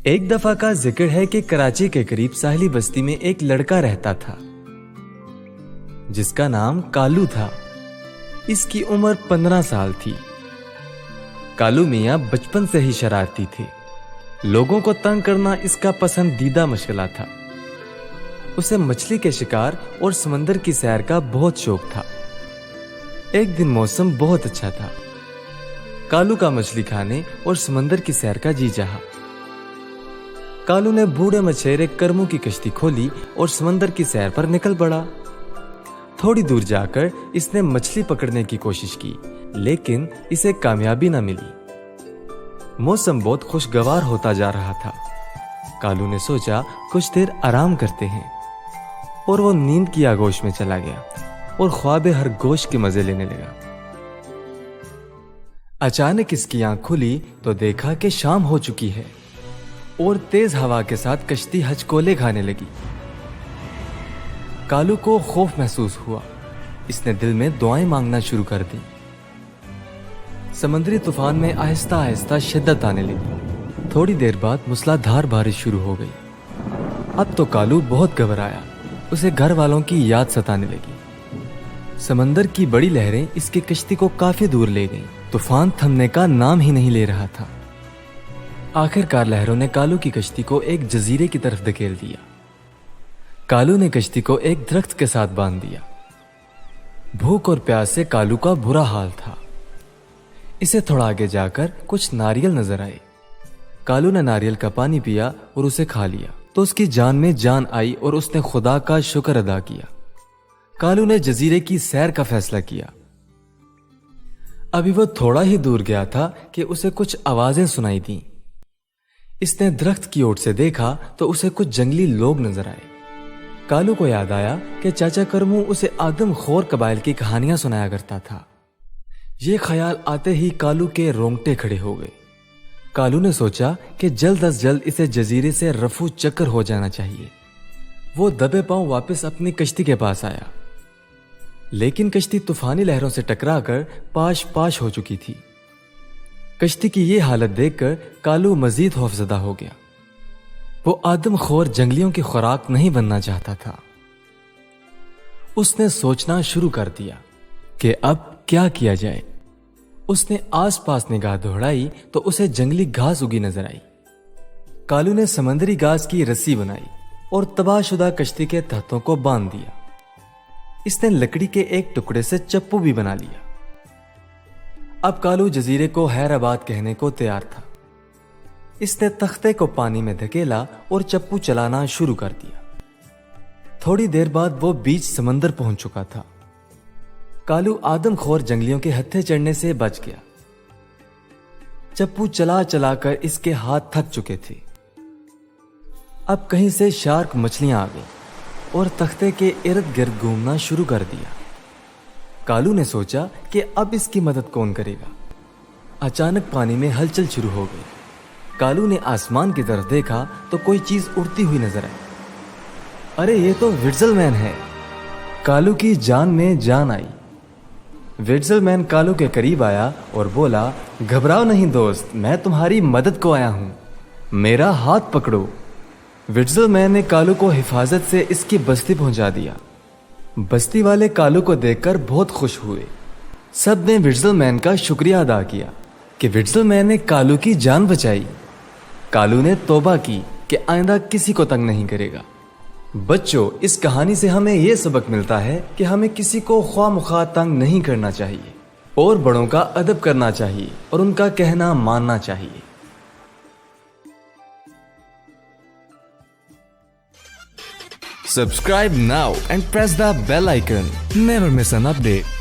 ایک دفعہ کا ذکر ہے کہ کراچی کے قریب ساحلی بستی میں ایک لڑکا رہتا تھا جس کا نام کالو تھا۔ اس کی عمر 15 سال تھی۔ کالو میاں بچپن سے ہی شرارتی تھے۔ لوگوں کو تنگ کرنا اس کا پسندیدہ مشغلہ تھا۔ اسے مچھلی کے شکار اور سمندر کی سیر کا بہت شوق تھا۔ ایک دن موسم بہت اچھا تھا۔ کالو کا مچھلی کھانے اور سمندر کی سیر کا جی چاہا۔ کالو نے بوڑھے مچھیرے کرموں کی کشتی کھولی اور سمندر کی سیر پر نکل پڑا۔ تھوڑی دور جا کر اس نے مچھلی پکڑنے کی کوشش کی، لیکن اسے کامیابی نہ ملی۔ موسم بہت خوشگوار ہوتا جا رہا تھا۔ کالو نے سوچا کچھ دیر آرام کرتے ہیں، اور وہ نیند کی آغوش میں چلا گیا اور خواب ہر گوش کے مزے لینے لگا۔ اچانک اس کی آنکھ کھلی تو دیکھا کہ شام ہو چکی ہے اور تیز ہوا کے ساتھ کشتی ہچکولے کھانے لگی۔ کالو کو خوف محسوس ہوا۔ اس نے دل میں دعائیں مانگنا شروع کر دی۔ سمندری طوفان میں آہستہ آہستہ شدت آنے لگی۔ تھوڑی دیر بعد موسلادھار بارش شروع ہو گئی۔ اب تو کالو بہت گھبرایا۔ اسے گھر والوں کی یاد ستانے لگی۔ سمندر کی بڑی لہریں اس کی کشتی کو کافی دور لے گئیں۔ طوفان تھمنے کا نام ہی نہیں لے رہا تھا۔ آخر کار لہروں نے کالو کی کشتی کو ایک جزیرے کی طرف دھکیل دیا۔ کالو نے کشتی کو ایک درخت کے ساتھ باندھ دیا۔ بھوک اور پیاس سے کالو کا برا حال تھا۔ اسے تھوڑا آگے جا کر کچھ ناریل نظر آئے۔ کالو نے ناریل کا پانی پیا اور اسے کھا لیا تو اس کی جان میں جان آئی اور اس نے خدا کا شکر ادا کیا۔ کالو نے جزیرے کی سیر کا فیصلہ کیا۔ ابھی وہ تھوڑا ہی دور گیا تھا کہ اسے کچھ آوازیں سنائی دیں۔ اس نے درخت کی اوٹ سے دیکھا تو اسے کچھ جنگلی لوگ نظر آئے۔ کالو کو یاد آیا کہ چاچا کرمو اسے آدم خور قبائل کی کہانیاں سنایا کرتا تھا۔ یہ خیال آتے ہی کالو کے رونگٹے کھڑے ہو گئے۔ کالو نے سوچا کہ جلد از جلد اسے جزیرے سے رفو چکر ہو جانا چاہیے۔ وہ دبے پاؤں واپس اپنی کشتی کے پاس آیا، لیکن کشتی طوفانی لہروں سے ٹکرا کر پاش پاش ہو چکی تھی۔ کشتی کی یہ حالت دیکھ کر کالو مزید خوفزدہ ہو گیا۔ وہ آدم خور جنگلیوں کی خوراک نہیں بننا چاہتا تھا۔ اس نے سوچنا شروع کر دیا کہ اب کیا کیا جائے۔ اس نے آس پاس نگاہ دوڑائی تو اسے جنگلی گھاس اگی نظر آئی۔ کالو نے سمندری گھاس کی رسی بنائی اور تباہ شدہ کشتی کے تہتوں کو باندھ دیا۔ اس نے لکڑی کے ایک ٹکڑے سے چپو بھی بنا لیا۔ اب کالو جزیرے کو حیرآباد کہنے کو تیار تھا۔ اس نے تختے کو پانی میں دھکیلا اور چپو چلانا شروع کر دیا۔ تھوڑی دیر بعد وہ بیچ سمندر پہنچ چکا تھا۔ کالو آدم خور جنگلیوں کے ہتھے چڑھنے سے بچ گیا۔ چپو چلا چلا کر اس کے ہاتھ تھک چکے تھے۔ اب کہیں سے شارک مچھلیاں آ گئیں اور تختے کے ارد گرد گھومنا شروع کر دیا۔ کالو نے سوچا کہ اب اس کی مدد کون کرے گا۔ اچانک پانی میں ہلچل شروع ہو گئی۔ کالو نے آسمان کی طرف دیکھا تو کوئی چیز اڑتی ہوئی نظر آئی۔ ارے یہ تو وڈزل مین ہے۔ کالو کی جان میں جان آئی۔ وڈزل مین کالو کے قریب آیا اور بولا، گھبراؤ نہیں دوست، میں تمہاری مدد کو آیا ہوں، میرا ہاتھ پکڑو۔ وڈزل مین نے کالو کو حفاظت سے اس کی بستی پہنچا دیا۔ بستی والے کالو کو دیکھ کر بہت خوش ہوئے۔ سب نے وڈزل مین کا شکریہ ادا کیا کہ وڈزل مین نے کالو کی جان بچائی۔ کالو نے توبہ کی کہ آئندہ کسی کو تنگ نہیں کرے گا۔ بچوں، اس کہانی سے ہمیں یہ سبق ملتا ہے کہ ہمیں کسی کو خواہ مخواہ تنگ نہیں کرنا چاہیے اور بڑوں کا ادب کرنا چاہیے اور ان کا کہنا ماننا چاہیے۔ Subscribe now and press the bell icon. Never miss an update.